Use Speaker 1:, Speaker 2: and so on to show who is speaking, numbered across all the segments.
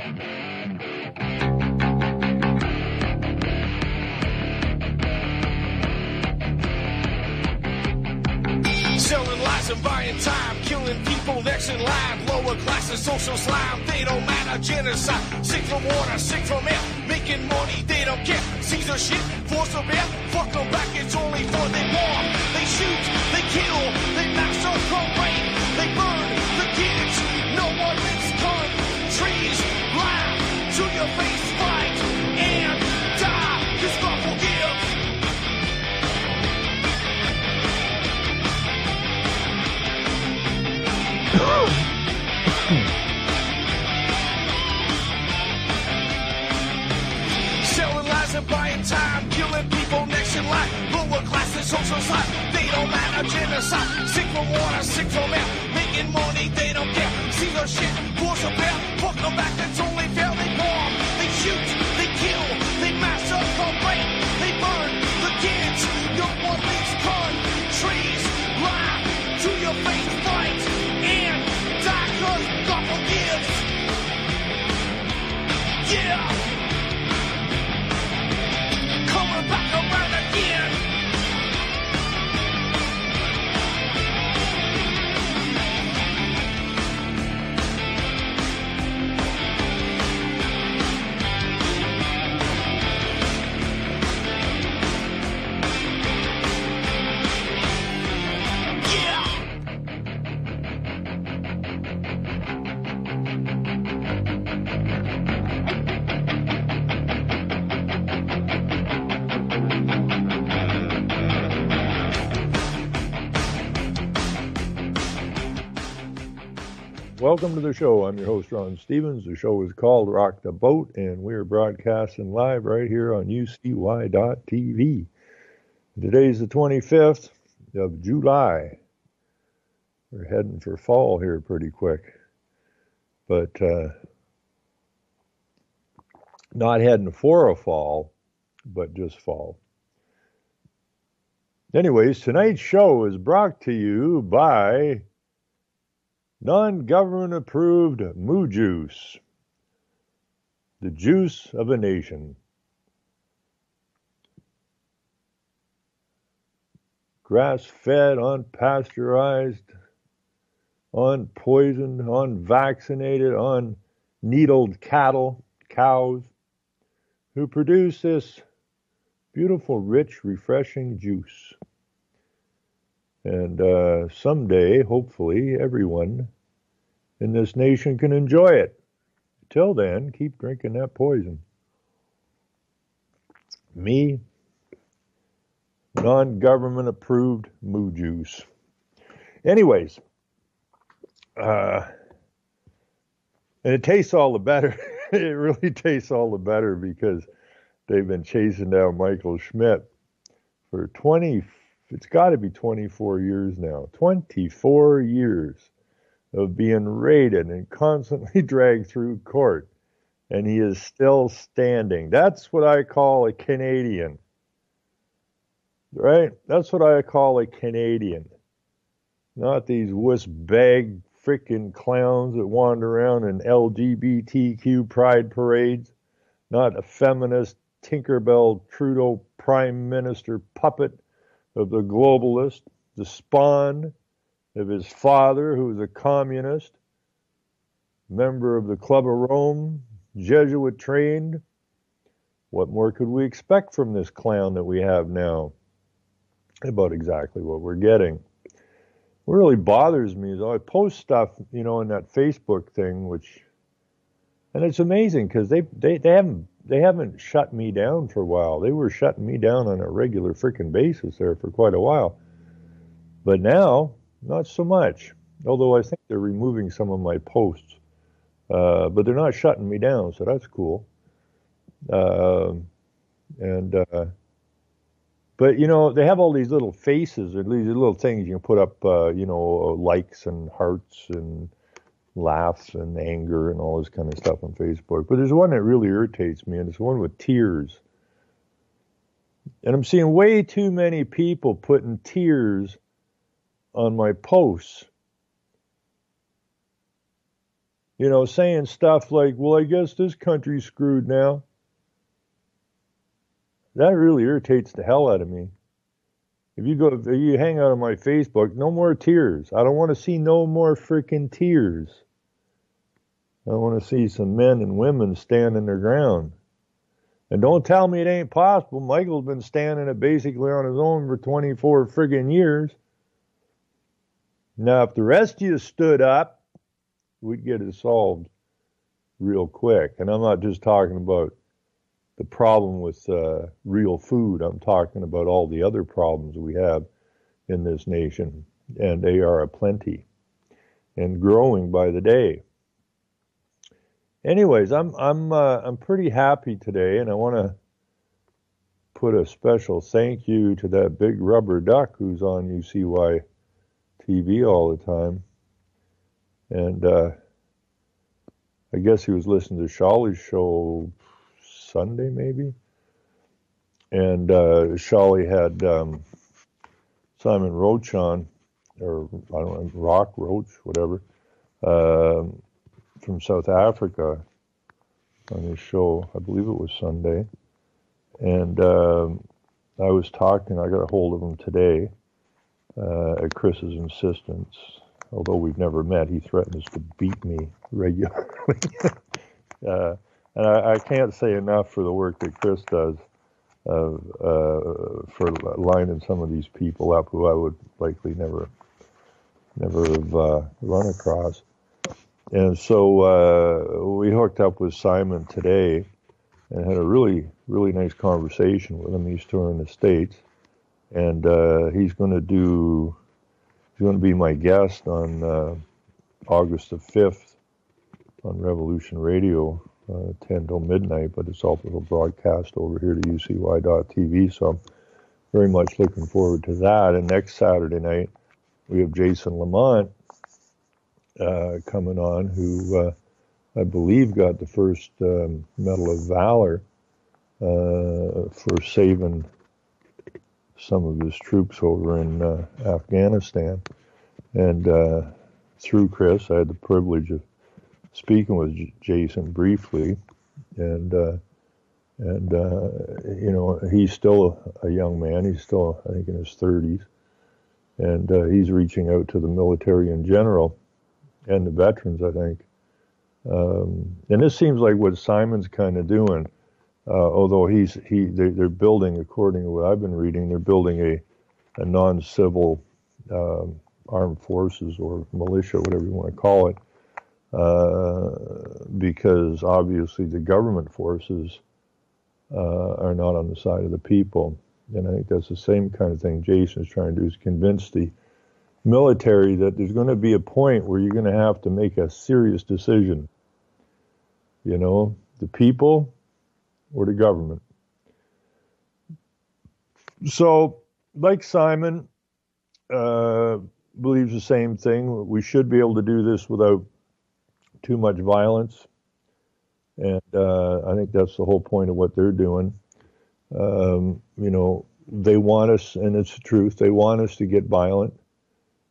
Speaker 1: Selling lies and buying time, killing people next in line. Lower classes, social slime, they don't matter. Genocide, sick from water, sick from air. Making money, they don't care. Caesar shit, force of air. Fuck them back, it's only for they war. They shoot, they kill, they massacre, rape. They burn the kids, no one makes countries. Lie to your face, fight and die. Cause God forgives. Selling lies and buying time, killing people next in line. Lower classes, social side, they don't matter. Genocide, sick from water, sick from air. Making money, they don't care. See the shit, force of air. Fuck them back, that's only fair. They bomb, they shoot, they kill, they massacre, rape. They burn the kids, no one leaves countries. Lie to your face, fight and die, cause God forgives. Yeah. Coming back around again.
Speaker 2: Welcome to the show. I'm your host, Ron Stevens. The show is called Rock the Boat, and we're broadcasting live right here on UCY.TV. Today's the 25th of July. We're heading for fall here pretty quick, but not heading for a fall, but just fall. Anyways, tonight's show is brought to you by non-government approved Moo Juice, the juice of a nation. Grass-fed, unpasteurized, unpoisoned, unvaccinated, unneedled cattle, cows, who produce this beautiful, rich, refreshing juice. And someday, hopefully, everyone in this nation can enjoy it. Till then, keep drinking that poison. Me, non-government approved Moo Juice. Anyways, and it tastes all the better. It really tastes all the better because they've been chasing down Michael Schmidt for it's got to be 24 years now. 24 years of being raided and constantly dragged through court. And he is still standing. That's what I call a Canadian. Right? That's what I call a Canadian. Not these wuss-bag freaking clowns that wander around in LGBTQ pride parades. Not a feminist Tinkerbell Trudeau Prime Minister puppet of the globalist, the spawn of his father, who was a communist, member of the Club of Rome, Jesuit trained. What more could we expect from this clown that we have now? About exactly what we're getting. What really bothers me is I post stuff, in that Facebook thing, and it's amazing because they haven't shut me down for a while. They were shutting me down on a regular freaking basis there for quite a while. But now, not so much. Although I think they're removing some of my posts. But they're not shutting me down, so that's cool. But, they have all these little faces, or these little things you can put up, likes and hearts and laughs and anger and all this kind of stuff on Facebook. But there's one that really irritates me, and it's one with tears. And I'm seeing way too many people putting tears on my posts. saying stuff like, well, I guess this country's screwed now. That really irritates the hell out of me. If you hang out on my Facebook, no more tears. I don't want to see no more freaking tears. I want to see some men and women standing their ground. And don't tell me it ain't possible. Michael's been standing it basically on his own for 24 friggin' years. Now, if the rest of you stood up, we'd get it solved real quick. And I'm not just talking about the problem with real food. I'm talking about all the other problems we have in this nation, and they are aplenty and growing by the day. Anyways, I'm pretty happy today, and I want to put a special thank you to that big rubber duck who's on UCY TV all the time, and I guess he was listening to Shawley's show Sunday, maybe. And Shawley had Simon Roach on, or I don't know, Rock Roach, whatever, from South Africa on his show. I believe it was Sunday. And I was talking, I got a hold of him today at Chris's insistence. Although we've never met, he threatens to beat me regularly. And I can't say enough for the work that Chris does for lining some of these people up who I would likely never have run across. And so we hooked up with Simon today and had a really, really nice conversation with him. He's touring the States, and he's going to be my guest on August the 5th on Revolution Radio. 10 till midnight, but it's also broadcast over here to UCY.tv, so I'm very much looking forward to that. And next Saturday night, we have Jason Lamont coming on, who I believe got the first Medal of Valor for saving some of his troops over in Afghanistan. And through Chris, I had the privilege of speaking with Jason briefly, and he's still a young man. He's still, I think, in his 30s, and he's reaching out to the military in general and the veterans, I think. And this seems like what Simon's kind of doing, although they're building, according to what I've been reading, they're building a non-civil armed forces or militia, whatever you want to call it. Because obviously the government forces are not on the side of the people. And I think that's the same kind of thing Jason's trying to do, is convince the military that there's going to be a point where you're going to have to make a serious decision. The people or the government. So, like Simon believes the same thing. We should be able to do this without too much violence, and I think that's the whole point of what they're doing. They want us, and it's the truth, they want us to get violent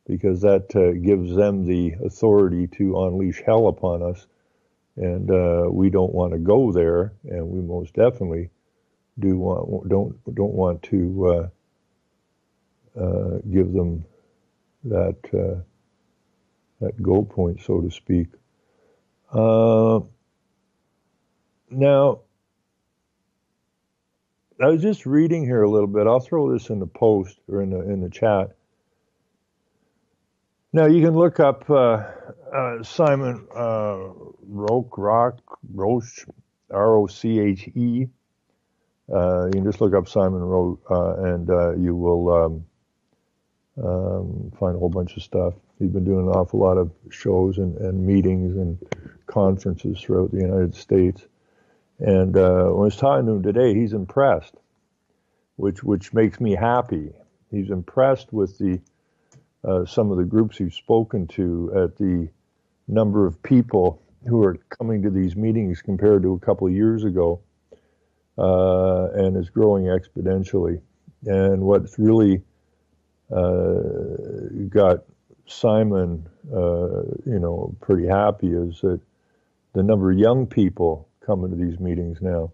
Speaker 2: because that gives them the authority to unleash hell upon us, and we don't want to go there, and we most definitely don't want to give them that go point, so to speak. Now, I was just reading here a little bit. I'll throw this in the post or in the chat. Now you can look up Simon Roche, R-O-C-H-E. You can just look up Simon Roche, and you will find a whole bunch of stuff. He's been doing an awful lot of shows and meetings and conferences throughout the United States. And when I was talking to him today, he's impressed, which makes me happy. He's impressed with some of the groups he's spoken to at the number of people who are coming to these meetings compared to a couple of years ago, and is growing exponentially. And what's really got Simon, pretty happy is that the number of young people coming to these meetings now.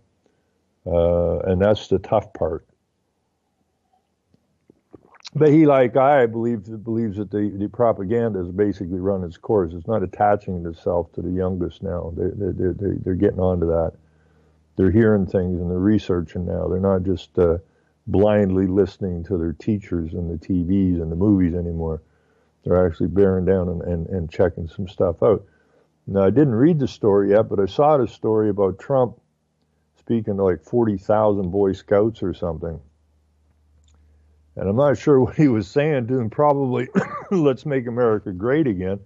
Speaker 2: And that's the tough part. But he, like I, believes that the propaganda has basically run its course. It's not attaching itself to the youngest now. They're getting onto that. They're hearing things and they're researching now. They're not just blindly listening to their teachers and the TVs and the movies anymore. They're actually bearing down and checking some stuff out. Now, I didn't read the story yet, but I saw the story about Trump speaking to like 40,000 Boy Scouts or something. And I'm not sure what he was saying to them. Probably, let's make America great again.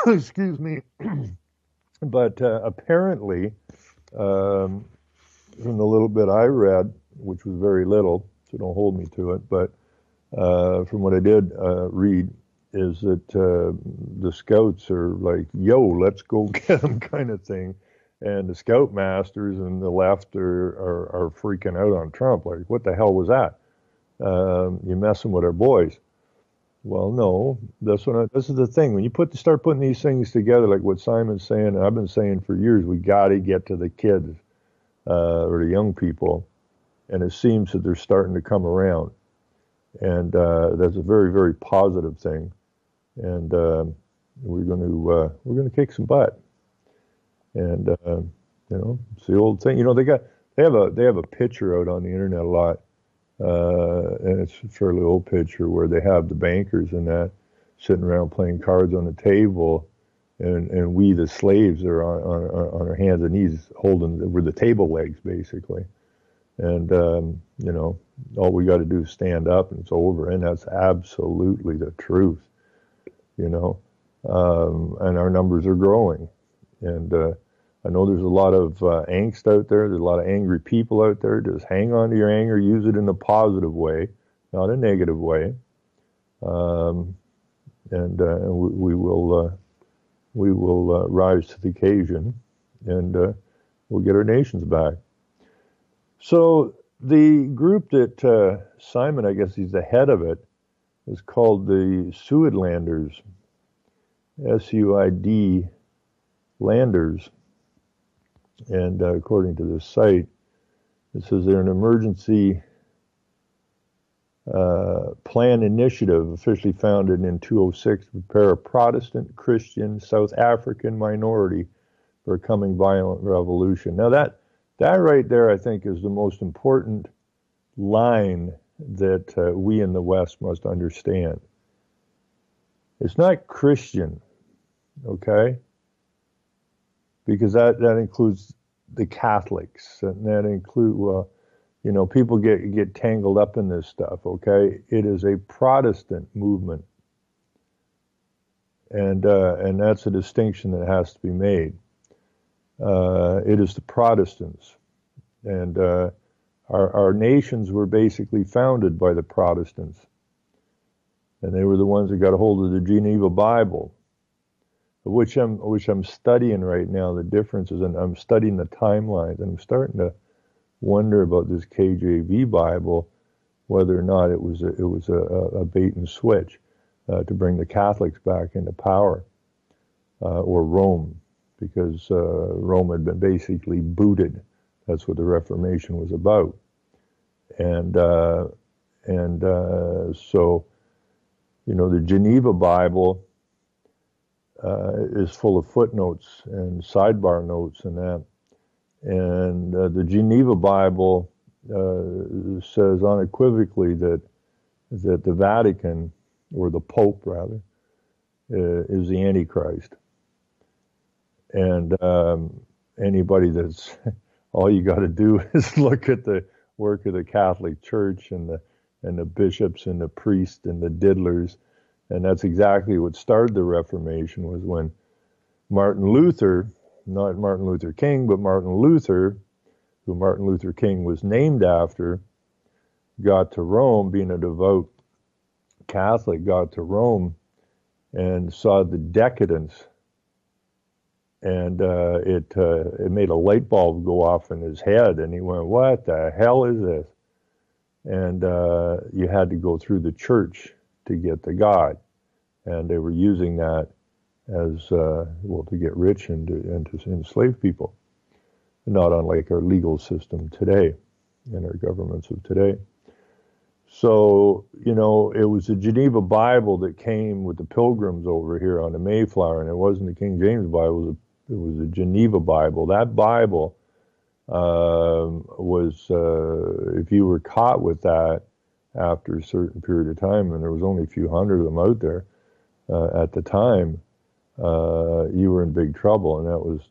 Speaker 2: Excuse me. But apparently, from the little bit I read, which was very little, so don't hold me to it, but from what I did read, is that the Scouts are like, yo, let's go get them kind of thing. And the Scoutmasters and the left are freaking out on Trump. Like, what the hell was that? You're messing with our boys. Well, no, this is the thing. When you start putting these things together, like what Simon's saying, and I've been saying for years, we got to get to the kids or the young people. And it seems that they're starting to come around. And that's a very, very positive thing. And we're going to kick some butt. And it's the old thing. They have a picture out on the internet a lot. And it's a fairly old picture where they have the bankers and that sitting around playing cards on the table, and we, the slaves, are on our hands and knees holding with the table legs, basically. And, all we got to do is stand up and it's over. And that's absolutely the truth, and our numbers are growing. And I know there's a lot of angst out there. There's a lot of angry people out there. Just hang on to your anger. Use it in a positive way, not a negative way. And we will rise to the occasion, and we'll get our nations back. So the group that Simon, I guess he's the head of it, is called the Suidlanders, SUID Landers. And according to this site, it says they're an emergency plan initiative officially founded in 2006 to prepare a Protestant Christian South African minority for a coming violent revolution. Now that right there, I think, is the most important line that we in the West must understand. It's not Christian, okay? Because that includes the Catholics, and that include, people get tangled up in this stuff, okay? It is a Protestant movement. And that's a distinction that has to be made. It is the Protestants. And our nations were basically founded by the Protestants. And they were the ones that got a hold of the Geneva Bible, which I'm studying right now, the differences, and I'm studying the timelines, and I'm starting to wonder about this KJV Bible, whether or not it was a bait and switch to bring the Catholics back into power, or Rome, because Rome had been basically booted. That's what the Reformation was about, and so the Geneva Bible is full of footnotes and sidebar notes and that. And the Geneva Bible says unequivocally that the Vatican, or the Pope rather, is the Antichrist. And anybody that's, all you got to do is look at the work of the Catholic Church and the bishops and the priests and the diddlers. And that's exactly what started the Reformation, was when Martin Luther, not Martin Luther King, but Martin Luther, who Martin Luther King was named after, got to Rome, being a devout Catholic, got to Rome and saw the decadence. And it made a light bulb go off in his head, and he went, what the hell is this? And you had to go through the church to get to God. And they were using that as well, to get rich and to enslave people, not unlike our legal system today and our governments of today. So, you know, it was the Geneva Bible that came with the Pilgrims over here on the Mayflower, and it wasn't the King James Bible, it was the Geneva Bible. That Bible was, if you were caught with that after a certain period of time, and there was only a few hundred of them out there at the time, you were in big trouble, and that was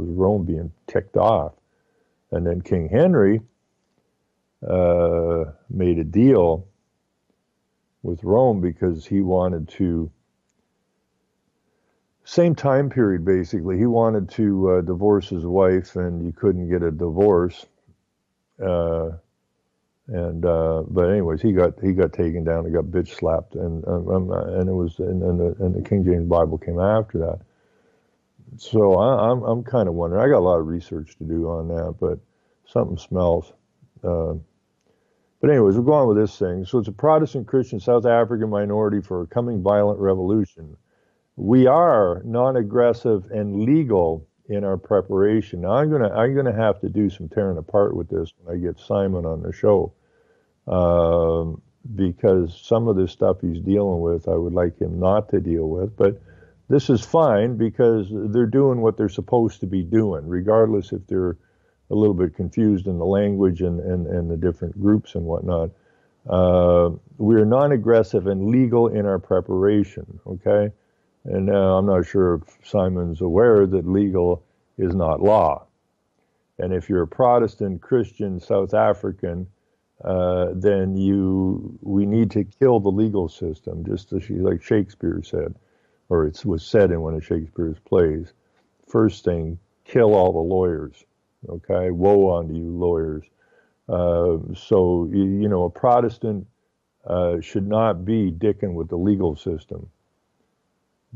Speaker 2: Rome being ticked off. And then King Henry made a deal with Rome because he wanted to, same time period basically, he wanted to divorce his wife, and you couldn't get a divorce. But anyways, he got taken down, he got bitch slapped, and it was and the King James Bible came after that. So I'm kind of wondering. I got a lot of research to do on that, but something smells. But anyways, we're going with this thing. So it's a Protestant Christian South African minority for a coming violent revolution. We are non-aggressive and legal in our preparation. Now I'm gonna have to do some tearing apart with this when I get Simon on the show, because some of this stuff he's dealing with, I would like him not to deal with. But this is fine because they're doing what they're supposed to be doing, regardless if they're a little bit confused in the language and the different groups and whatnot. We're non-aggressive and legal in our preparation, okay? And I'm not sure if Simon's aware that legal is not law. And if you're a Protestant Christian South African, then we need to kill the legal system, just as like Shakespeare said, or it was said in one of Shakespeare's plays. First thing, kill all the lawyers. Okay, woe unto you lawyers. So you know, a Protestant should not be dicking with the legal system,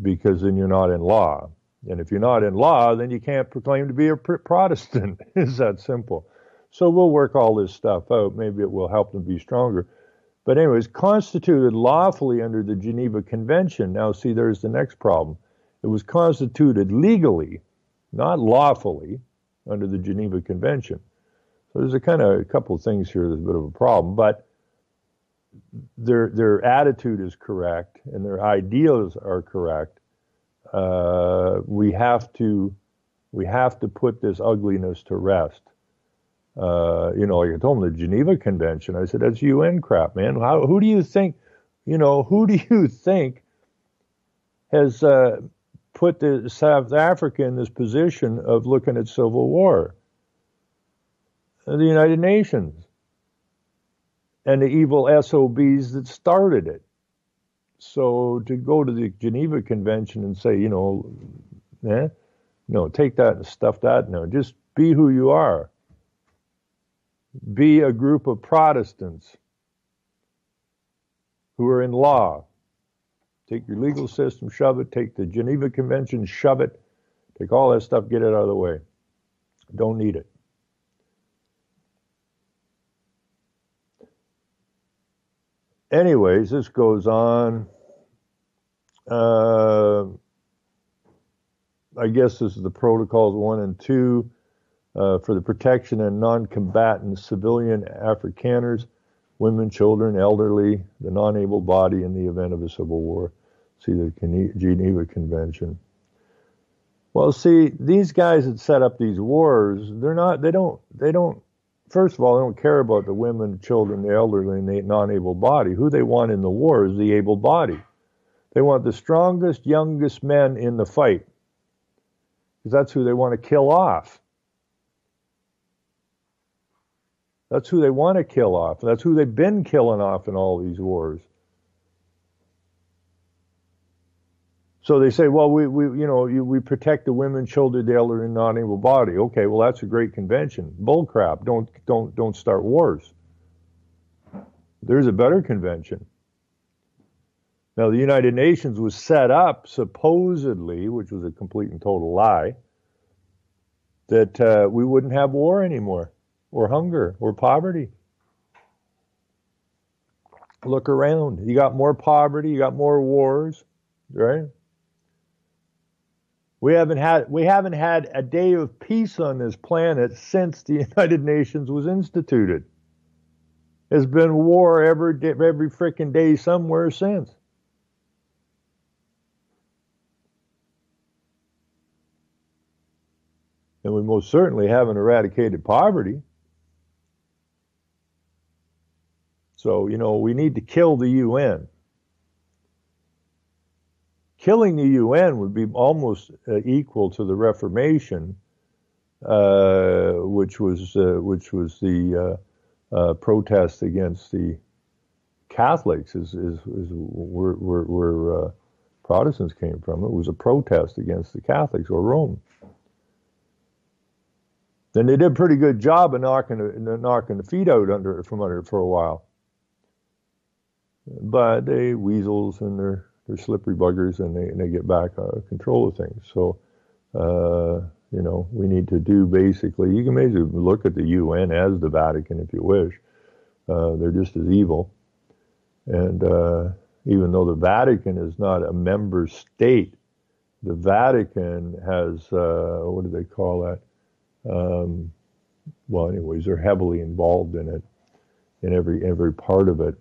Speaker 2: because then you're not in law. And if you're not in law, then you can't proclaim to be a Protestant. It's that simple. So we'll work all this stuff out. Maybe it will help them be stronger. But anyways, constituted lawfully under the Geneva Convention. Now see, there's the next problem. It was constituted legally, not lawfully, under the Geneva Convention. So there's a couple of things here that's a bit of a problem, but their attitude is correct and their ideas are correct. We have to put this ugliness to rest. You know, like I told them, the Geneva Convention, I said, that's UN crap, man. Who do you think has put the South Africa in this position of looking at civil war? The United Nations and the evil SOBs that started it. So to go to the Geneva Convention and say, you know, no, take that and stuff that. No, just be who you are. Be a group of Protestants who are in law. Take your legal system, shove it. Take the Geneva Convention, shove it. Take all that stuff, get it out of the way. Don't need it. Anyways, this goes on. I guess this is the protocols 1 and 2 for the protection of non-combatant civilian Afrikaners, women, children, elderly, the non-able body in the event of a civil war. See the Geneva Convention. Well, see, these guys that set up these wars, they don't, first of all, they don't care about the women, children, the elderly, and the non-able body. Who they want in the war is the able body. They want the strongest, youngest men in the fight, because that's who they want to kill off. That's who they want to kill off. That's who they've been killing off in all these wars. So they say, well, we protect the women, children, the elderly, and non-able body. Okay, well, that's a great convention. Bull crap. Don't start wars. There's a better convention. Now, the United Nations was set up, supposedly, which was a complete and total lie, that we wouldn't have war anymore, or hunger, or poverty. Look around. You got more poverty, you got more wars, right? We haven't had a day of peace on this planet since the United Nations was instituted. There's been war every freaking day somewhere since. And we most certainly haven't eradicated poverty. So, we need to kill the UN. Killing the UN would be almost equal to the Reformation, which was the protest against the Catholics, is where Protestants came from. It was a protest against the Catholics or Rome. Then they did a pretty good job of knocking the feet out from under it for a while. But they weasels and they're slippery buggers, and they get back control of things. So, we need to do basically, you can basically look at the UN as the Vatican if you wish. They're just as evil. And even though the Vatican is not a member state, the Vatican has, what do they call that? Well, anyways, they're heavily involved in it, in every part of it.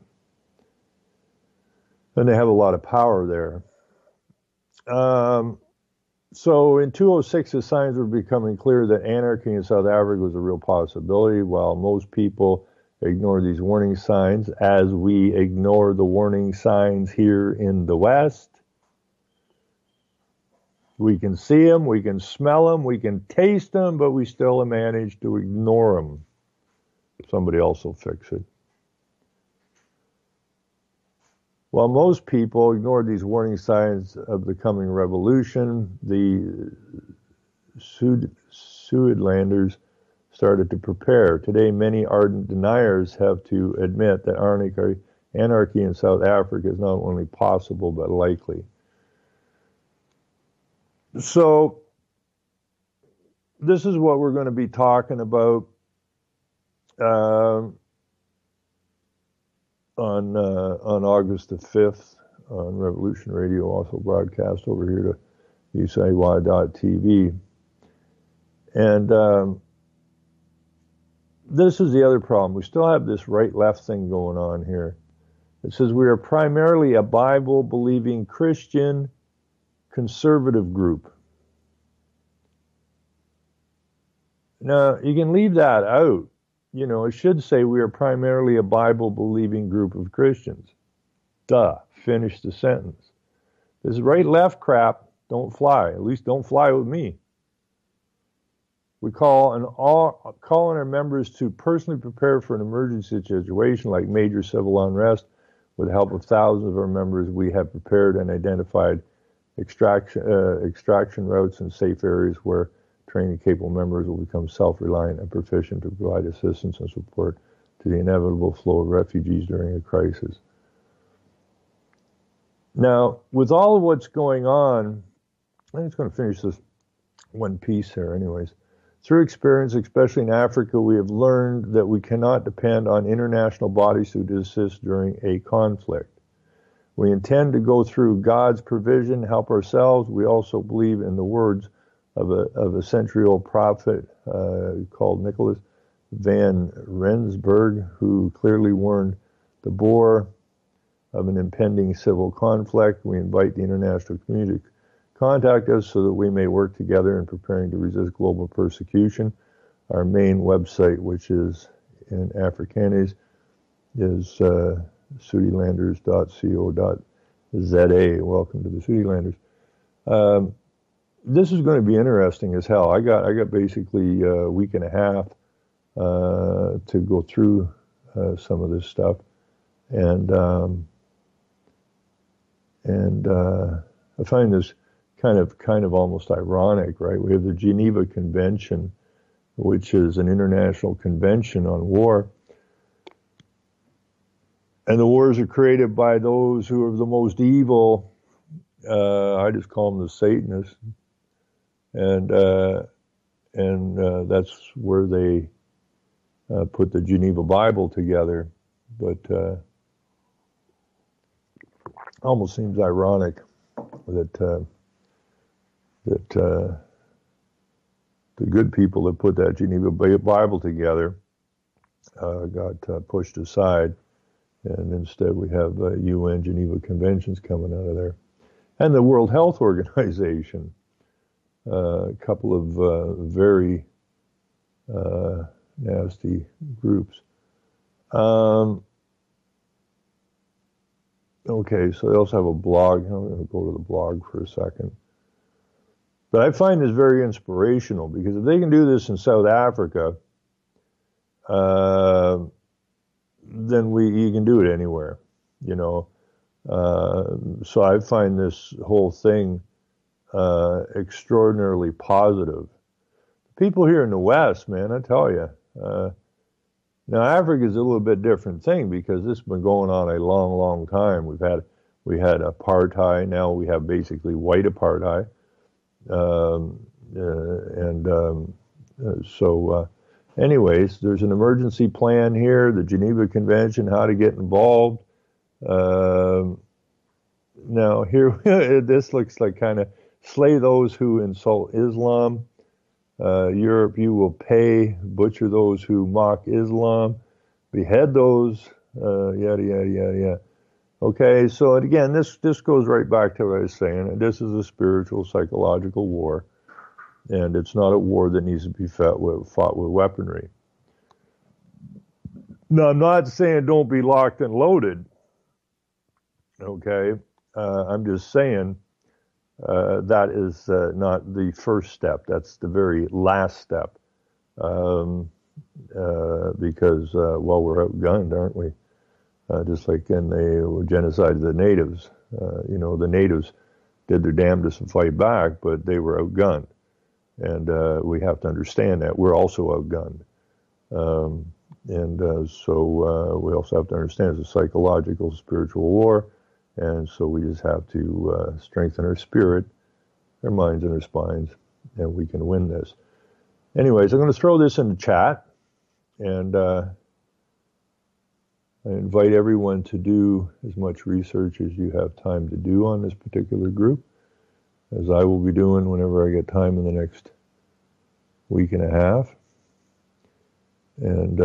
Speaker 2: And they have a lot of power there. So in 2006, the signs were becoming clear that anarchy in South Africa was a real possibility. While most people ignore these warning signs, as we ignore the warning signs here in the West, we can see them, we can smell them, we can taste them, but we still manage to ignore them. Somebody else will fix it. While most people ignored these warning signs of the coming revolution, the Suidlanders started to prepare. Today, many ardent deniers have to admit that anarchy in South Africa is not only possible, but likely. So, this is what we're going to be talking about on August the 5th on Revolution Radio, also broadcast over here to USAY.TV. And this is the other problem. We still have this right-left thing going on here. It says we are primarily a Bible-believing Christian conservative group. Now, you can leave that out. It should say we are primarily a Bible-believing group of Christians. Duh. Finish the sentence. This right-left crap don't fly. At least don't fly with me. We call on our members to personally prepare for an emergency situation like major civil unrest. With the help of thousands of our members, we have prepared and identified extraction routes and safe areas where training capable members will become self-reliant and proficient to provide assistance and support to the inevitable flow of refugees during a crisis. Now, with all of what's going on, I'm just going to finish this one piece here anyways. Through experience, especially in Africa, we have learned that we cannot depend on international bodies to assist during a conflict. We intend to go through God's provision, help ourselves. We also believe in the words of a century-old prophet called Nicholas van Rensburg, who clearly warned the Boer of an impending civil conflict. We invite the international community to contact us so that we may work together in preparing to resist global persecution. Our main website, which is in Afrikaans, is Suidlanders.co.za. Welcome to the Suidlanders. This is going to be interesting as hell. I got basically a week and a half to go through some of this stuff, and I find this kind of almost ironic, right? We have the Geneva Convention, which is an international convention on war, and the wars are created by those who are the most evil. I just call them the Satanists. And that's where they put the Geneva Bible together. But almost seems ironic that that the good people that put that Geneva Bible together got pushed aside, and instead we have UN Geneva Conventions coming out of there. And the World Health Organization, a couple of very nasty groups. Okay, so they also have a blog. I'm going to go to the blog for a second. But I find this very inspirational, because if they can do this in South Africa, then you can do it anywhere, you know. So I find this whole thing extraordinarily positive. People here in the West, man, I tell you. Now Africa is a little bit different thing, because this has been going on a long, long time. We had apartheid. Now we have basically white apartheid. Anyways, there's an emergency plan here, the Geneva Convention, how to get involved. Now here, this looks like kind of slay those who insult Islam. Europe, you will pay, butcher those who mock Islam, behead those, yada, yada, yada, yada. Okay, so again, this goes right back to what I was saying. This is a spiritual, psychological war, and it's not a war that needs to be fought with weaponry. Now, I'm not saying don't be locked and loaded, okay? I'm just saying that is not the first step. That's the very last step, because, well, we're outgunned, aren't we? Just like in the genocide of the natives. You know, the natives did their damnedest to fight back, but they were outgunned. And we have to understand that. We're also outgunned. So we also have to understand it's a psychological, spiritual war. And so we just have to strengthen our spirit, our minds, and our spines, and we can win this. Anyways, I'm going to throw this in the chat, and I invite everyone to do as much research as you have time to do on this particular group, as I will be doing whenever I get time in the next week and a half. And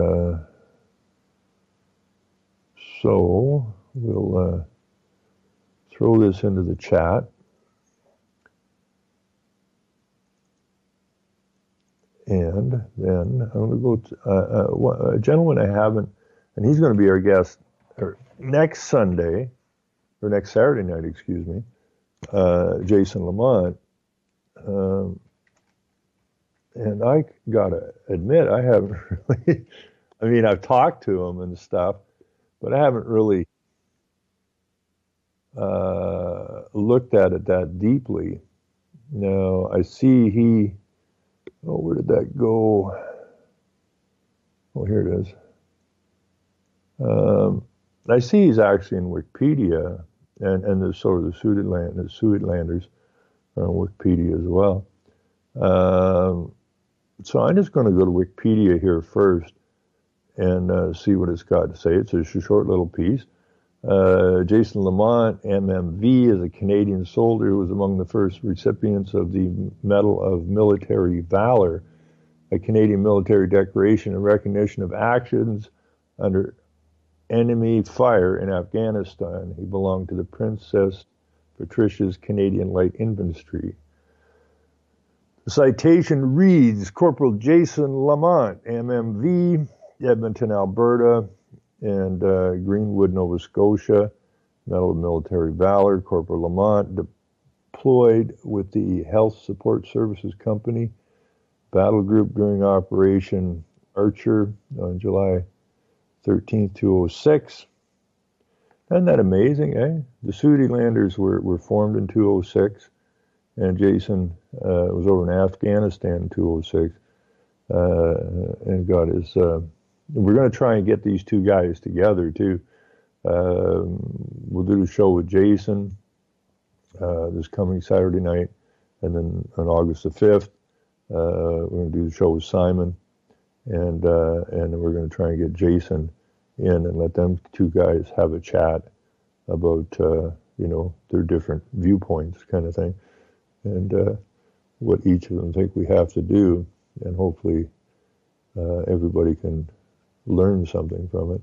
Speaker 2: so we'll throw this into the chat. And then I'm going to go to a gentleman I haven't, and he's going to be our guest next Sunday, or next Saturday night, excuse me, Jason Lamont. And I got to admit, I haven't really, I mean, I've talked to him and stuff, but I haven't really looked at it that deeply. Now, I see where did that go? Oh, here it is. I see he's actually in Wikipedia, and there's sort of the Suidlanders are on Wikipedia as well. So I'm just going to go to Wikipedia here first and see what it's got to say. It's a short little piece. Jason Lamont, MMV, is a Canadian soldier who was among the first recipients of the Medal of Military Valor, a Canadian military decoration in recognition of actions under enemy fire in Afghanistan. He belonged to the Princess Patricia's Canadian Light Infantry. The citation reads, Corporal Jason Lamont, MMV, Edmonton, Alberta, and Greenwood, Nova Scotia, Medal of Military Valor. Corporal Lamont deployed with the Health Support Services Company battle group during Operation Archer on July 13th, 2006. Isn't that amazing, eh? The Suidlanders were formed in 2006, and Jason was over in Afghanistan in 2006, and got his... we're going to try and get these two guys together, too. We'll do a show with Jason this coming Saturday night, and then on August the 5th, we're going to do the show with Simon, and we're going to try and get Jason in and let them two guys have a chat about, their different viewpoints kind of thing. And what each of them think we have to do, and hopefully everybody can learn something from it.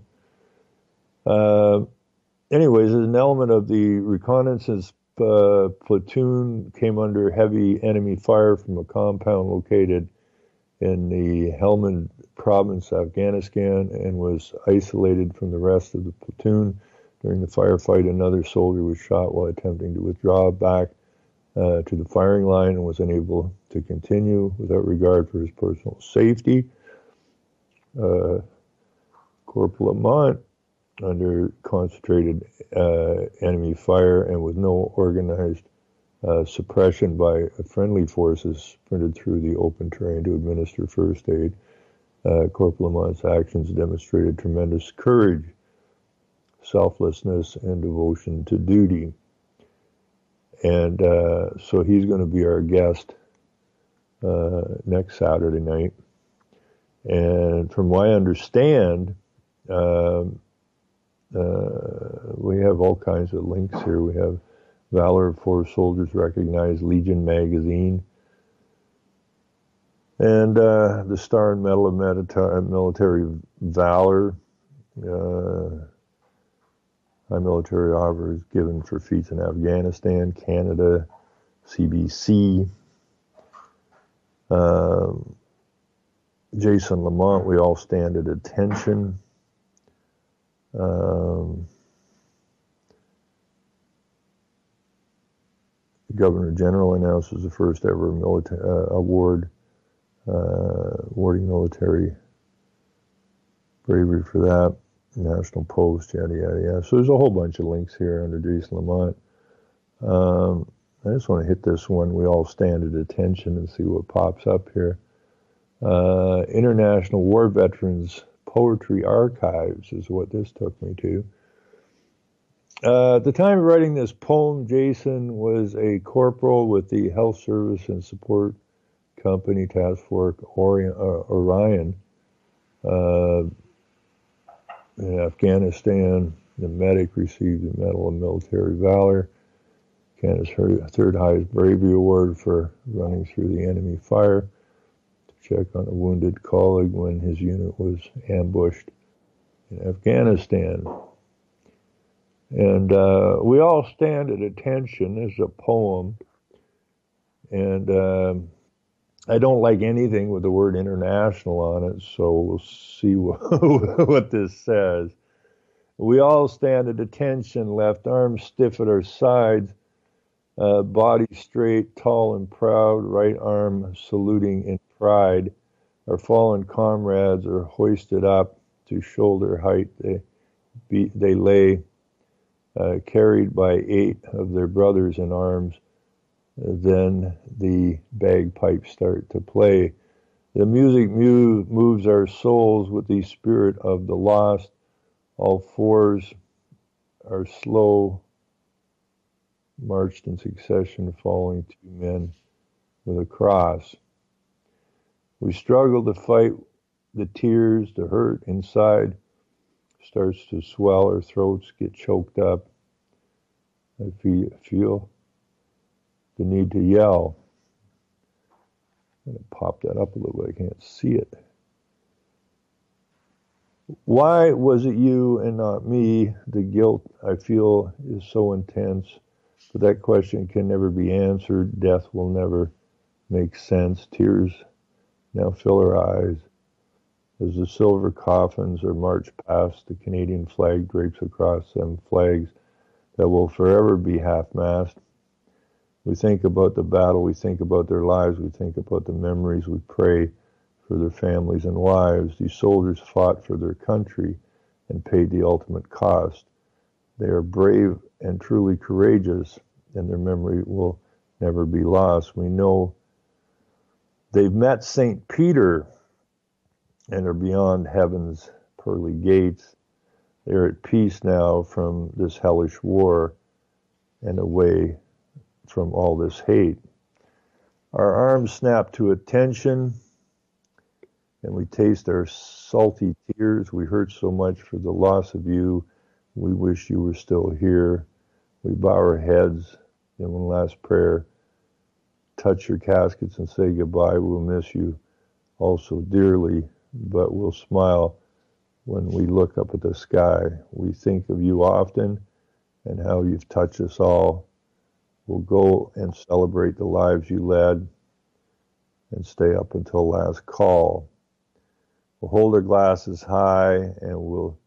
Speaker 2: Anyways, as an element of the reconnaissance platoon came under heavy enemy fire from a compound located in the Helmand province, Afghanistan, and was isolated from the rest of the platoon. During the firefight, another soldier was shot while attempting to withdraw back to the firing line and was unable to continue without regard for his personal safety. Corporal Lamont, under concentrated enemy fire and with no organized suppression by friendly forces, sprinted through the open terrain to administer first aid. Corporal Lamont's actions demonstrated tremendous courage, selflessness, and devotion to duty. And so he's going to be our guest next Saturday night. And from what I understand, we have all kinds of links here. We have Valor of Four Soldiers Recognized, Legion Magazine, and the Star and Medal of Military Valor. High military honors given for feats in Afghanistan, Canada, CBC. Jason Lamont, we all stand at attention. The Governor General announces the first ever award, awarding military bravery for that. National Post, yada, yada, yada. So there's a whole bunch of links here under Jason Lamont. I just want to hit this one. We all stand at attention and see what pops up here. International War Veterans Poetry Archives is what this took me to. At the time of writing this poem, Jason was a corporal with the Health Service and Support Company Task Force Orion. In Afghanistan, the medic received the Medal of Military Valor, Canada's third highest bravery award for running through the enemy fire to check on a wounded colleague when his unit was ambushed in Afghanistan. And we all stand at attention. This is a poem, and I don't like anything with the word international on it, so we'll see what this says. We all stand at attention, left arm stiff at our sides, body straight, tall and proud, right arm saluting in pride. Our fallen comrades are hoisted up to shoulder height. They lay carried by 8 of their brothers in arms. Then the bagpipes start to play. The music moves our souls with the spirit of the lost. All fours are slow, marched in succession, following 2 men with a cross. We struggle to fight the tears, the hurt inside starts to swell, our throats get choked up. I feel the need to yell. I'm going to pop that up a little bit. I can't see it. Why was it you and not me? The guilt I feel is so intense, but that question can never be answered. Death will never make sense. Tears now fill our eyes as the silver coffins are marched past. The Canadian flag drapes across them, flags that will forever be half-mast. We think about the battle, we think about their lives, we think about the memories, we pray for their families and wives. These soldiers fought for their country and paid the ultimate cost. They are brave and truly courageous, and their memory will never be lost. We know they've met St. Peter and are beyond heaven's pearly gates. They're at peace now from this hellish war and away from all this hate. Our arms snap to attention, and we taste our salty tears. We hurt so much for the loss of you. We wish you were still here. We bow our heads in one last prayer touch your caskets and say goodbye. We'll miss you also dearly, but we'll smile when we look up at the sky. We think of you often and how you've touched us all. We'll go and celebrate the lives you led and stay up until last call. We'll hold our glasses high and we'll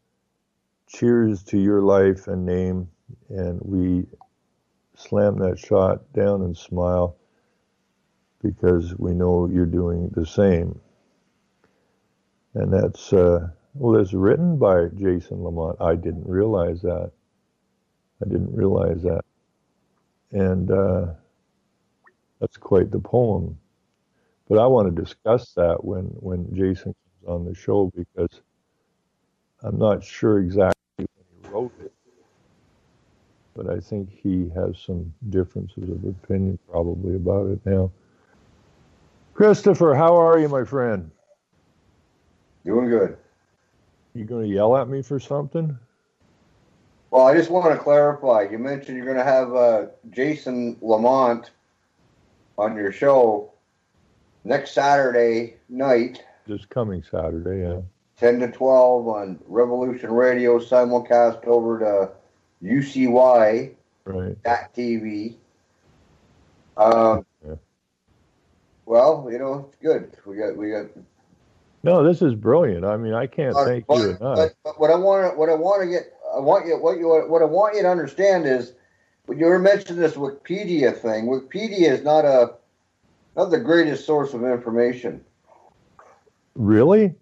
Speaker 2: cheers to your life and name, and we slam that shot down and smile because we know you're doing the same. And that's written by Jason Lamont. I didn't realize that. And that's quite the poem. But I want to discuss that when Jason comes on the show, because I'm not sure exactly when he wrote it, but I think he has some differences of opinion probably about it now. Christopher, how are you, my friend?
Speaker 3: Doing good.
Speaker 2: You going to yell at me for something?
Speaker 3: Well, I just want to clarify. You mentioned you're going to have Jason Lamont on your show next Saturday night.
Speaker 2: This coming Saturday, yeah.
Speaker 3: 10 to 12 on Revolution Radio, simulcast over to UCY.
Speaker 2: Right.
Speaker 3: .tv.
Speaker 2: Yeah.
Speaker 3: Well, it's good. We got.
Speaker 2: No, this is brilliant. I mean, I can't thank you enough.
Speaker 3: But what I want you to understand is, when you were mentioning this Wikipedia thing, Wikipedia is not the greatest source of information.
Speaker 2: Really?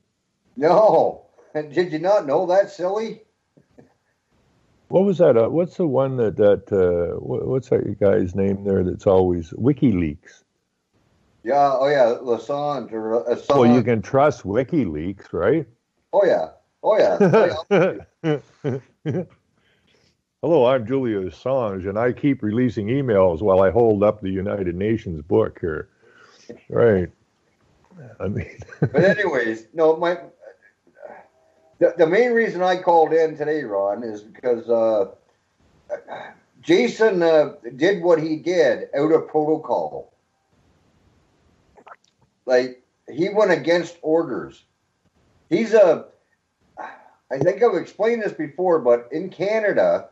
Speaker 3: No. Did you not know that, silly?
Speaker 2: What was that? What's the one what's that guy's name there that's always WikiLeaks?
Speaker 3: Yeah, Assange or Assange.
Speaker 2: Well, you can trust WikiLeaks, right?
Speaker 3: Oh yeah.
Speaker 2: Hello, I'm Julia Assange, and I keep releasing emails while I hold up the United Nations book here. Right. I mean.
Speaker 3: But anyways, no, the main reason I called in today, Ron, is because Jason did what he did out of protocol. Like, he went against orders. I think I've explained this before, but in Canada,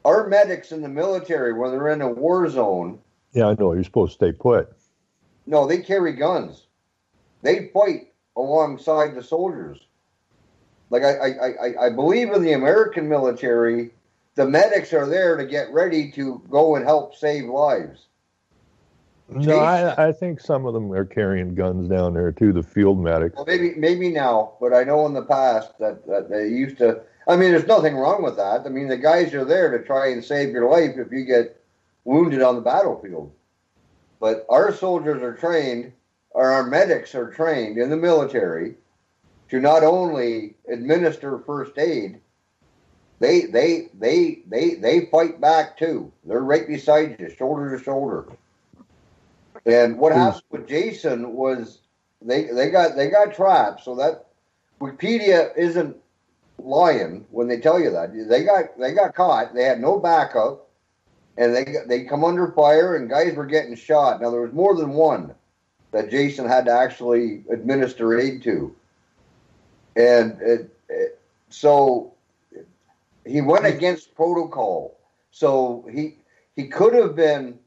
Speaker 3: our medics in the military, when they're in a war zone.
Speaker 2: Yeah, I know. You're supposed to stay put.
Speaker 3: No, they carry guns. They fight alongside the soldiers. Like, I believe in the American military, the medics are there to get ready to go and help save lives.
Speaker 2: No, I think some of them are carrying guns down there too, the field medics.
Speaker 3: Well, maybe now, but I know in the past that they used to. I mean, there's nothing wrong with that. I mean, the guys are there to try and save your life if you get wounded on the battlefield. But our soldiers are trained, or our medics are trained in the military to not only administer first aid, they fight back too. They're right beside you, shoulder to shoulder. And what happened with Jason was they got trapped, so that Wikipedia isn't lying when they tell you that. They got caught. They had no backup, and they come under fire, and guys were getting shot. Now there was more than one that Jason had to actually administer aid to, and so he went against protocol. So he could have been.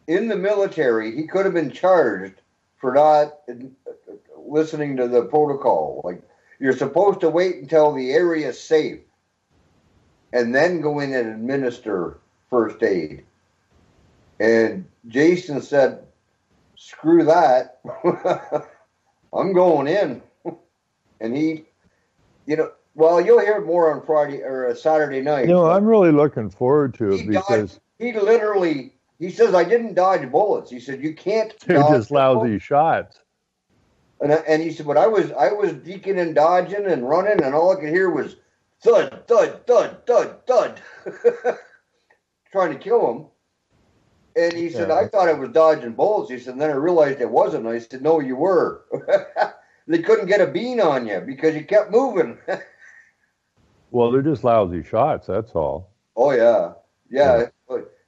Speaker 3: In the military, he could have been charged for not listening to the protocol. Like, you're supposed to wait until the area is safe and then go in and administer first aid. And Jason said, screw that. I'm going in. And he, well, you'll hear more on Friday or Saturday night.
Speaker 2: No, I'm really looking forward to it because
Speaker 3: he literally... He says, I didn't dodge bullets. He said, you can't
Speaker 2: they're
Speaker 3: dodge
Speaker 2: just lousy shots.
Speaker 3: And he said, but I was deaking and dodging and running, and all I could hear was thud, thud, thud, thud, thud, trying to kill him. And he said, I thought I was dodging bullets. He said, and then I realized it wasn't. I said, no, you were. They couldn't get a bean on you because you kept moving.
Speaker 2: Well, they're just lousy shots, that's all.
Speaker 3: Oh, yeah. Yeah.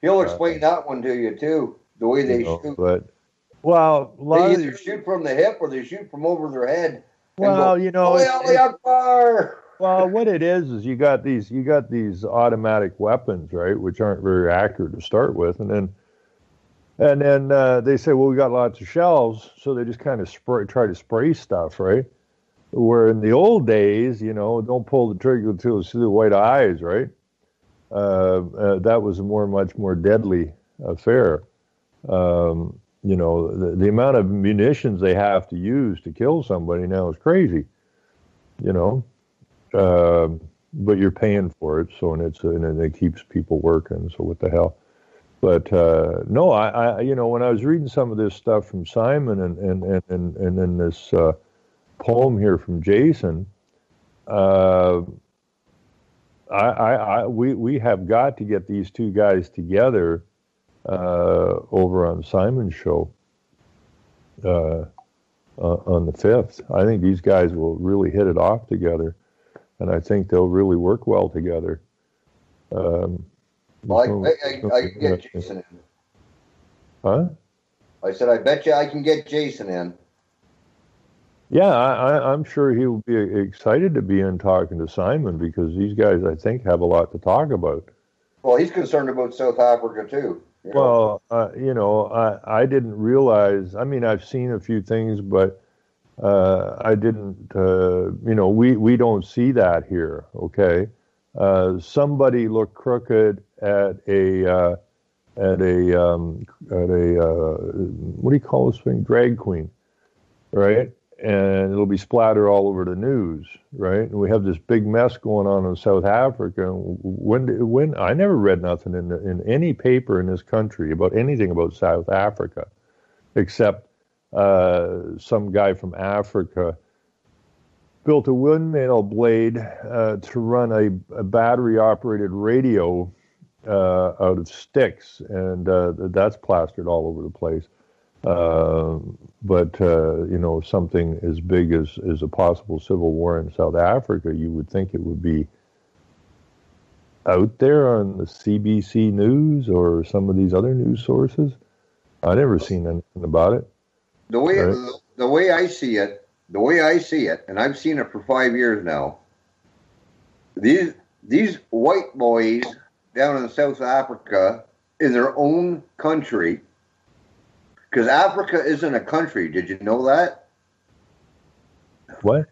Speaker 3: He'll explain that one to you, too. the way they shoot.
Speaker 2: But well, a lot
Speaker 3: they
Speaker 2: of
Speaker 3: either shoot from the hip or they shoot from over their head.
Speaker 2: Well,
Speaker 3: Akbar!
Speaker 2: Well, what it is you got these automatic weapons, right, which aren't very accurate to start with, and then they say, well, we got lots of shells, so they just kind of try to spray stuff, right? Where in the old days, don't pull the trigger until you see the white eyes, right? That was a much more deadly affair. The amount of munitions they have to use to kill somebody now is crazy, but you're paying for it, so and it keeps people working. So what the hell? But no, I when I was reading some of this stuff from Simon and then this poem here from Jason, we have got to get these two guys together over on Simon's show on the 5th. I think these guys will really hit it off together, and I think they'll really work well together.
Speaker 3: Well, I can get Jason in.
Speaker 2: Huh?
Speaker 3: I said, I bet you I can get Jason in.
Speaker 2: Yeah, I'm sure he'll be excited to be in talking to Simon, because these guys, I think, have a lot to talk about.
Speaker 3: Well, he's concerned about South Africa, too.
Speaker 2: Well, I didn't realize, I've seen a few things, but I didn't, we don't see that here, okay? Somebody looked crooked at a what do you call this thing? Drag queen, right? And it'll be splattered all over the news, right? And we have this big mess going on in South Africa. When I never read nothing in any paper in this country about anything about South Africa, except some guy from Africa built a windmill blade to run a battery-operated radio out of sticks, and that's plastered all over the place. But something as big as a possible civil war in South Africa, you would think it would be out there on the CBC News or some of these other news sources. I never seen anything about it.
Speaker 3: The way I see it, and I've seen it for 5 years now. These white boys down in South Africa, in their own country, because Africa isn't a country. Did you know that?
Speaker 2: What?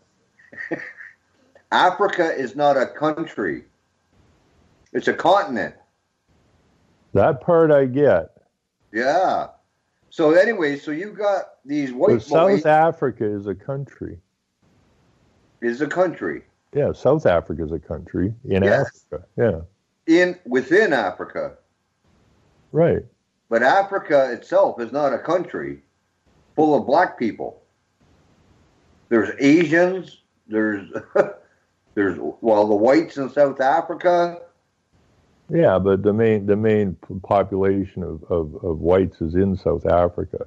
Speaker 3: Africa is not a country. It's a continent.
Speaker 2: That part I get.
Speaker 3: Yeah. So anyway, so you got these white boys.
Speaker 2: South Africa is a country.
Speaker 3: Is a country.
Speaker 2: Yeah, South Africa is a country in Africa. Yeah.
Speaker 3: Within Africa.
Speaker 2: Right.
Speaker 3: But Africa itself is not a country full of black people. There's Asians, there's the whites in South Africa.
Speaker 2: Yeah, but the main population of whites is in South Africa,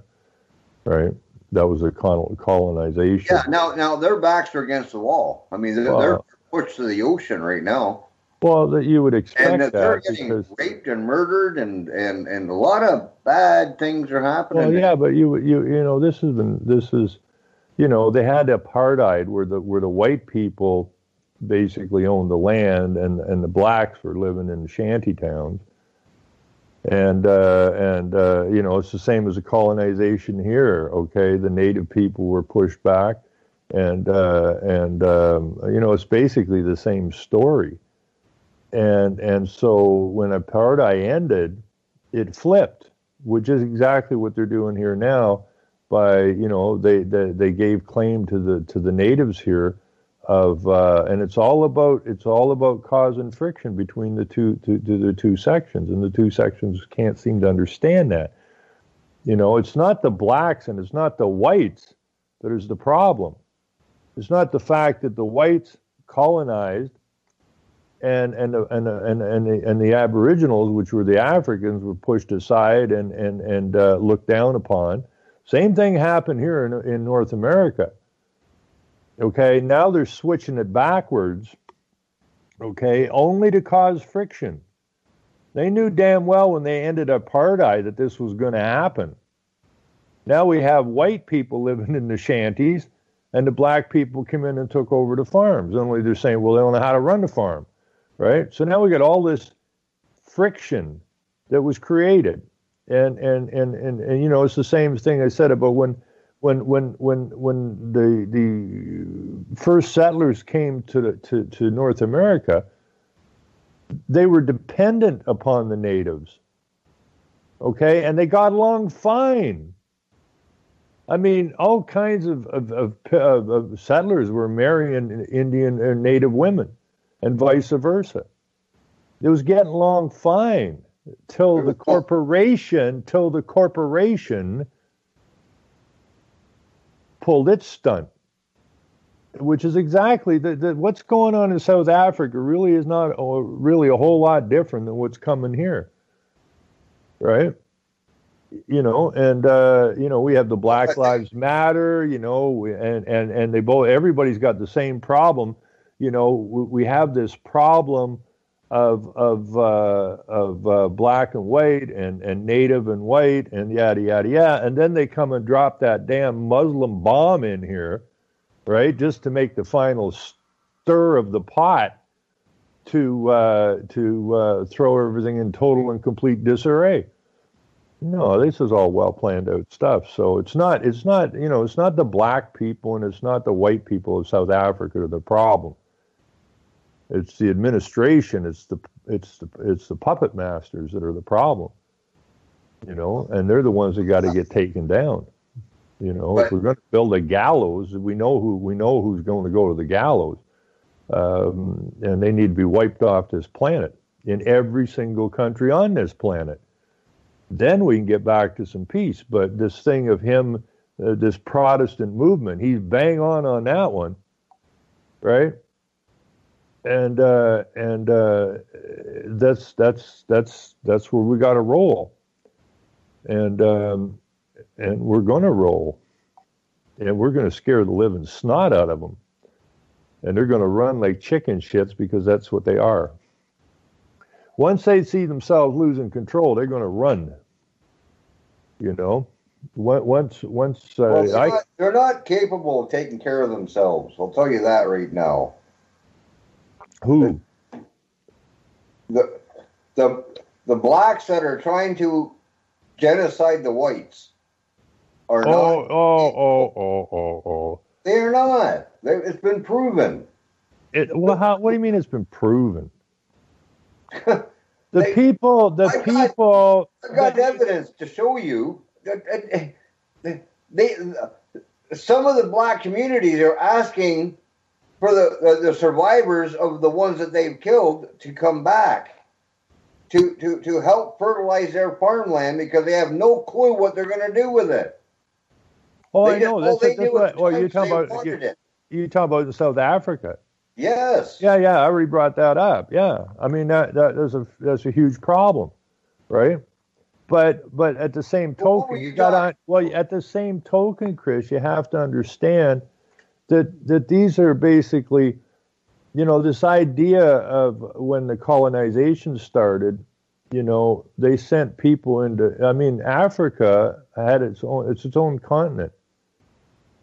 Speaker 2: right? That was a colonization.
Speaker 3: Yeah, now their backs are against the wall. They're pushed to the ocean right now.
Speaker 2: Well, that you would expect
Speaker 3: and
Speaker 2: that
Speaker 3: they're getting raped and murdered, and a lot of bad things are happening.
Speaker 2: Well, yeah, but they had apartheid where the white people basically owned the land, and the blacks were living in shanty towns, and it's the same as a colonization here. Okay, the native people were pushed back, and it's basically the same story. And so when apartheid ended, it flipped, which is exactly what they're doing here now. By they gave claim to the natives here of and it's all about causing friction between the two sections, and the two sections can't seem to understand that. It's not the blacks and it's not the whites that is the problem. It's not the fact that the whites colonized and the Aboriginals, which were the Africans, were pushed aside and looked down upon. Same thing happened here in North America. Okay, now they're switching it backwards. Okay, only to cause friction. They knew damn well when they ended apartheid that this was going to happen. Now we have white people living in the shanties, and the black people came in and took over the farms. Only they're saying, well, they don't know how to run the farm, right? So now we got all this friction that was created, and you know, it's the same thing I said about when the first settlers came to North America. They were dependent upon the natives, okay, and they got along fine. I mean, all kinds of settlers were marrying Indian or native women, and vice versa. It was getting along fine till the corporation pulled its stunt, which is exactly what's going on in South Africa. Really is not really a whole lot different than what's coming here, right? You know, and you know, we have the Black Lives Matter, you know, and they both, everybody's got the same problem. You know, we have this problem of black and white and native and white and yada yada yada, and then they come and drop that damn Muslim bomb in here, right, just to make the final stir of the pot to throw everything in total and complete disarray. No, this is all well planned out stuff. So it's not, you know, it's not the black people and it's not the white people of South Africa that are the problem. It's the administration. It's the puppet masters that are the problem. You know, and they're the ones that got to get taken down. You know, if we're going to build a gallows, we know who's going to go to the gallows, and they need to be wiped off this planet in every single country on this planet. Then we can get back to some peace. But this thing of him, this Protestant movement, he's bang on that one, right? And that's where we got to roll, and we're going to roll, and we're going to scare the living snot out of them, and they're going to run like chicken shits because that's what they are. Once they see themselves losing control, they're going to run. You know,
Speaker 3: they're not capable of taking care of themselves. I'll tell you that right now.
Speaker 2: Who?
Speaker 3: The blacks that are trying to genocide the whites are not. They're not. It's been proven.
Speaker 2: What do you mean it's been proven? I've got
Speaker 3: evidence to show you that some of the black communities are asking for the survivors of the ones that they've killed to come back to help fertilize their farmland because they have no clue what they're going to do with it.
Speaker 2: Oh, I know. You're talking about South Africa.
Speaker 3: Yes.
Speaker 2: Yeah. I already brought that up. Yeah. I mean that's a huge problem, right? But at the same token, at the same token, Chris, you have to understand that these are basically, you know, this idea of when the colonization started, you know, they sent people into. I mean, Africa had its own continent.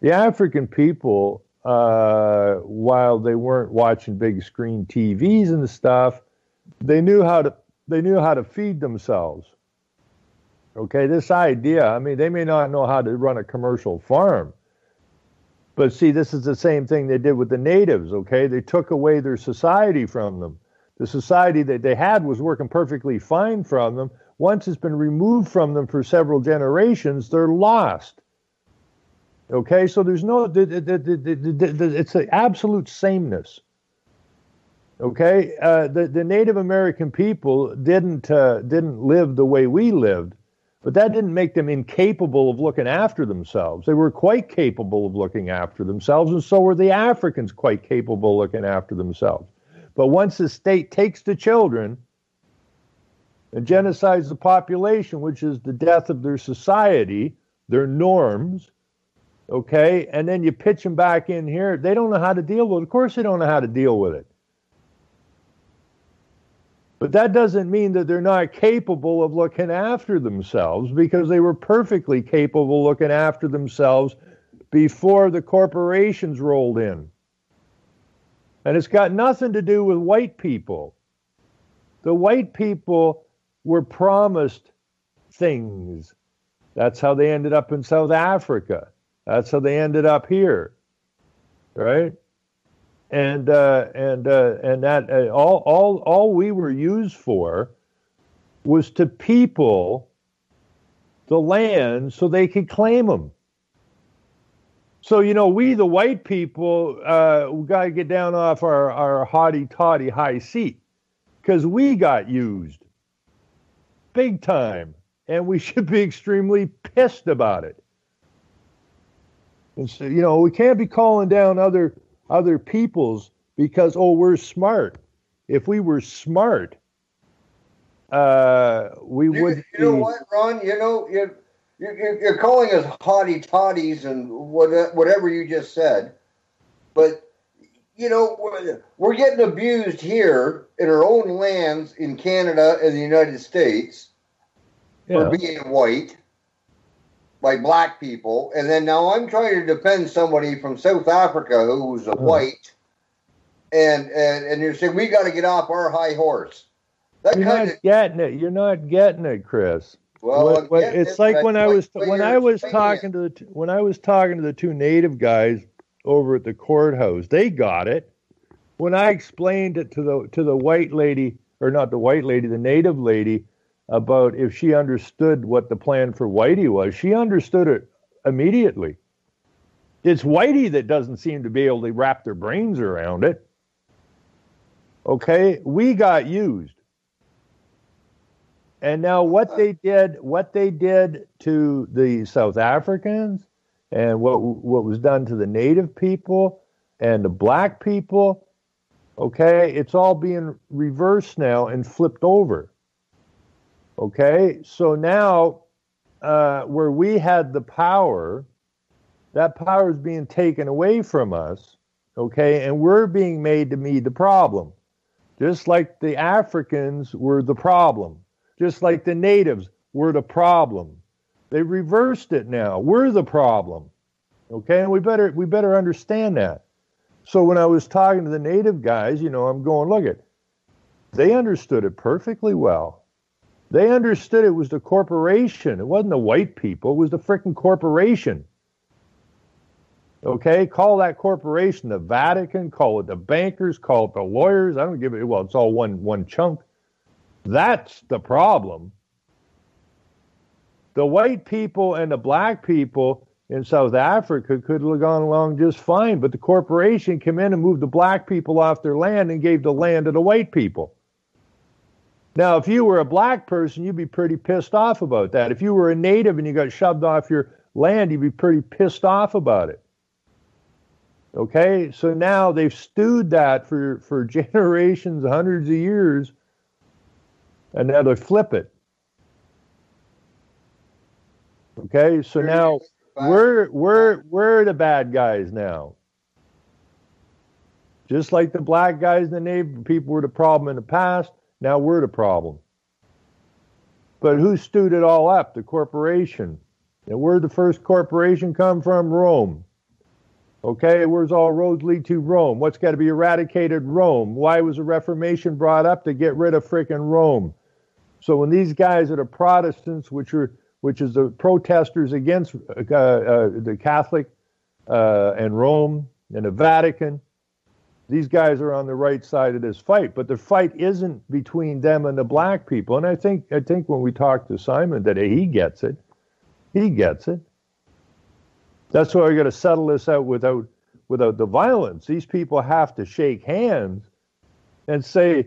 Speaker 2: The African people, while they weren't watching big screen TVs and stuff, they knew how to feed themselves. Okay, this idea, I mean, they may not know how to run a commercial farm, but see, this is the same thing they did with the natives, okay? They took away their society from them. The society that they had was working perfectly fine from them. Once it's been removed from them for several generations, they're lost. Okay, so there's no, it's an absolute sameness. Okay, the Native American people didn't live the way we lived, but that didn't make them incapable of looking after themselves. They were quite capable of looking after themselves, and so were the Africans quite capable of looking after themselves. But once the state takes the children and genocides the population, which is the death of their society, their norms, okay, and then you pitch them back in here, they don't know how to deal with it. Of course they don't know how to deal with it. But that doesn't mean that they're not capable of looking after themselves, because they were perfectly capable of looking after themselves before the corporations rolled in. And it's got nothing to do with white people. The white people were promised things. That's how they ended up in South Africa. That's how they ended up here, right? And that all we were used for was to people the land so they could claim them. So, you know, we, the white people, we got to get down off our haughty-toddy high seat, because we got used big time, and we should be extremely pissed about it. And so, you know, we can't be calling down other peoples because, oh, we're smart. If we were smart, we would.
Speaker 3: You know what, Ron? You know, you're calling us haughty toddies and whatever you just said, but you know, we're getting abused here in our own lands in Canada and the United States for being white by black people, and then now I'm trying to defend somebody from South Africa who's a white, and you're saying we got to get off our high horse.
Speaker 2: You're not getting it. You're not getting it, Chris.
Speaker 3: Well,
Speaker 2: it's like when I was talking to the two native guys over at the courthouse. They got it. When I explained it to the white lady, or not the white lady, the native lady, about if she understood what the plan for Whitey was, she understood it immediately. It's Whitey that doesn't seem to be able to wrap their brains around it. Okay, we got used. And now what they did to the South Africans, and what was done to the native people and the black people, okay, it's all being reversed now and flipped over. Okay, so now where we had the power, that power is being taken away from us, okay, and we're being made to be the problem. Just like the Africans were the problem. Just like the natives were the problem. They reversed it now. We're the problem. Okay, and we better understand that. So when I was talking to the native guys, you know, I'm going, look it, they understood it perfectly well. They understood it was the corporation. It wasn't the white people. It was the frickin' corporation. Okay, call that corporation the Vatican, call it the bankers, call it the lawyers. I don't give it, well, it's all one chunk. That's the problem. The white people and the black people in South Africa could have gone along just fine, but the corporation came in and moved the black people off their land and gave the land to the white people. Now, if you were a black person, you'd be pretty pissed off about that. If you were a native and you got shoved off your land, you'd be pretty pissed off about it. Okay, so now they've stewed that for generations, hundreds of years, and now they flip it. Okay, so now we're the bad guys now. Just like the black guys and the native people were the problem in the past, now we're the problem. But who stewed it all up? The corporation. And where'd the first corporation come from? Rome. Okay, where's all roads lead to? Rome. What's got to be eradicated? Rome. Why was the Reformation brought up? To get rid of frickin' Rome. So when these guys are the Protestants, which is the protesters against the Catholic and Rome and the Vatican, these guys are on the right side of this fight. But the fight isn't between them and the black people. And I think when we talk to Simon today, he gets it. He gets it. That's why we got to settle this out without the violence. These people have to shake hands and say,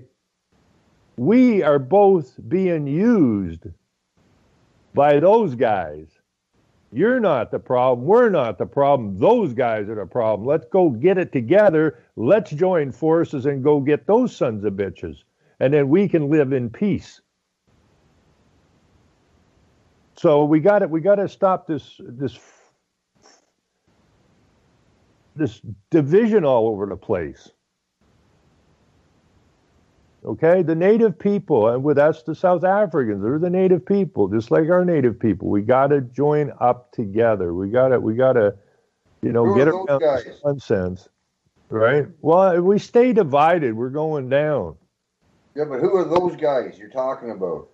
Speaker 2: we are both being used by those guys. You're not the problem. We're not the problem. Those guys are the problem. Let's go get it together. Let's join forces and go get those sons of bitches. And then we can live in peace. So we got to stop this division all over the place. Okay, the native people, and with us, the South Africans, they're the native people, just like our native people. We got to join up together. We got to, get around this nonsense, right? Well, if we stay divided, we're going down.
Speaker 3: Yeah, but who are those guys you're talking about?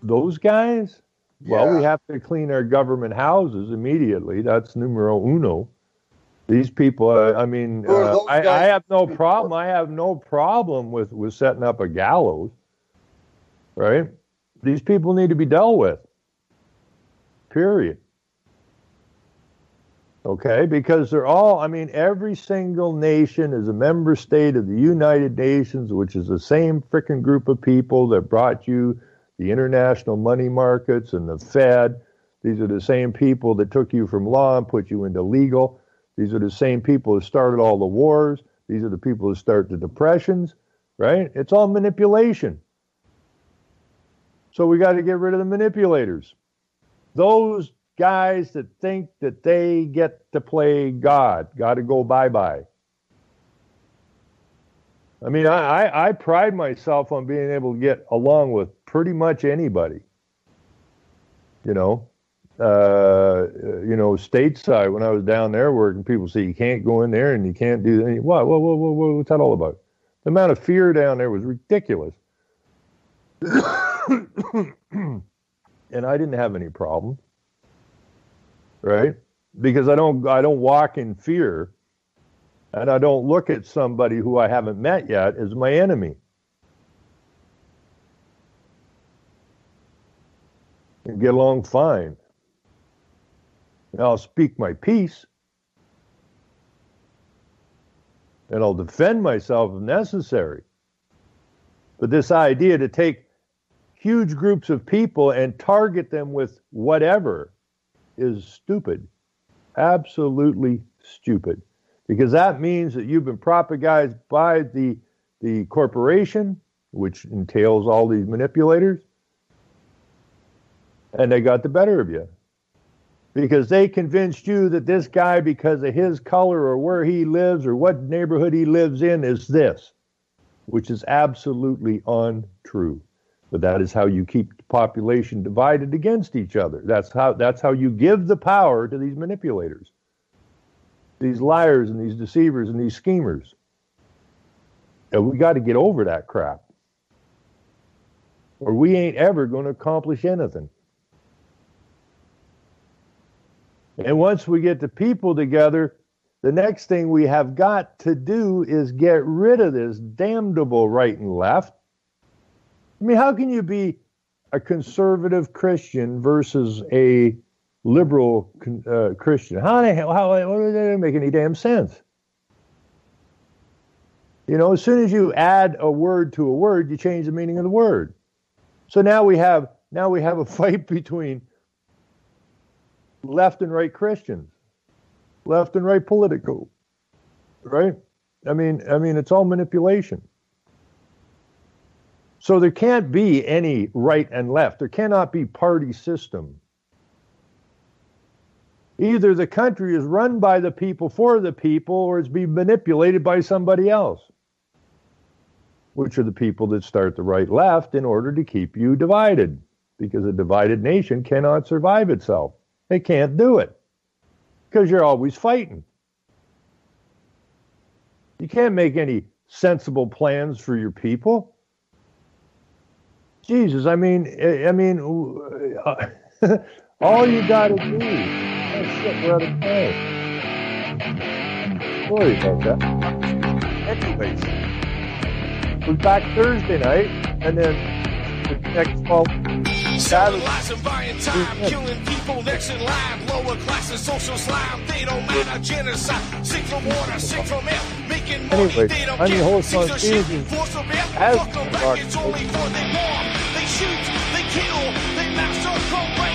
Speaker 2: Those guys? Yeah. Well, we have to clean our government houses immediately. That's numero uno. These people, I have no problem. I have no problem with setting up a gallows, right? These people need to be dealt with, period. Okay, because they're all, every single nation is a member state of the United Nations, which is the same frickin' group of people that brought you the international money markets and the Fed. These are the same people that took you from law and put you into legal. These are the same people who started all the wars. These are the people who start the depressions, right? It's all manipulation. So we got to get rid of the manipulators. Those guys that think that they get to play God, got to go bye-bye. I pride myself on being able to get along with pretty much anybody. Stateside, when I was down there working, people say you can't go in there and you can't do anything. What's that all about? The amount of fear down there was ridiculous. And I didn't have any problem, right? Because I don't walk in fear, and I don't look at somebody who I haven't met yet as my enemy. And get along fine. I'll speak my piece, and I'll defend myself if necessary. But this idea to take huge groups of people and target them with whatever is stupid. Absolutely stupid. Because that means that you've been propagandized by the corporation, which entails all these manipulators, and they got the better of you. Because they convinced you that this guy, because of his color or where he lives or what neighborhood he lives in, is this, which is absolutely untrue. But that is how you keep the population divided against each other. That's how you give the power to these manipulators, these liars and these deceivers and these schemers. And we got to get over that crap, or we ain't ever going to accomplish anything. And once we get the people together, the next thing we have got to do is get rid of this damnable right and left. How can you be a conservative Christian versus a liberal Christian? How does that make any damn sense? As soon as you add a word to a word, you change the meaning of the word. So now we have a fight between left and right Christians, left and right political, right? It's all manipulation. So there can't be any right and left. There cannot be party system. Either the country is run by the people for the people, or it's being manipulated by somebody else, which are the people that start the right-left in order to keep you divided, because a divided nation cannot survive itself. They can't do it because you're always fighting. You can't make any sensible plans for your people. Jesus, all you got to do. Oh shit, we're out of time. Sorry about that. Anyways, we're back Thursday night, and then the next fall.
Speaker 1: Civilizing, buying time, killing people next in line. Lower classes, social slime, they don't matter. Genocide, sick from water, sick from air. Making money, they don't care. Caesar shit, force of air. Fuck them back, it's only for they war. They shoot, they kill, they master, corporate.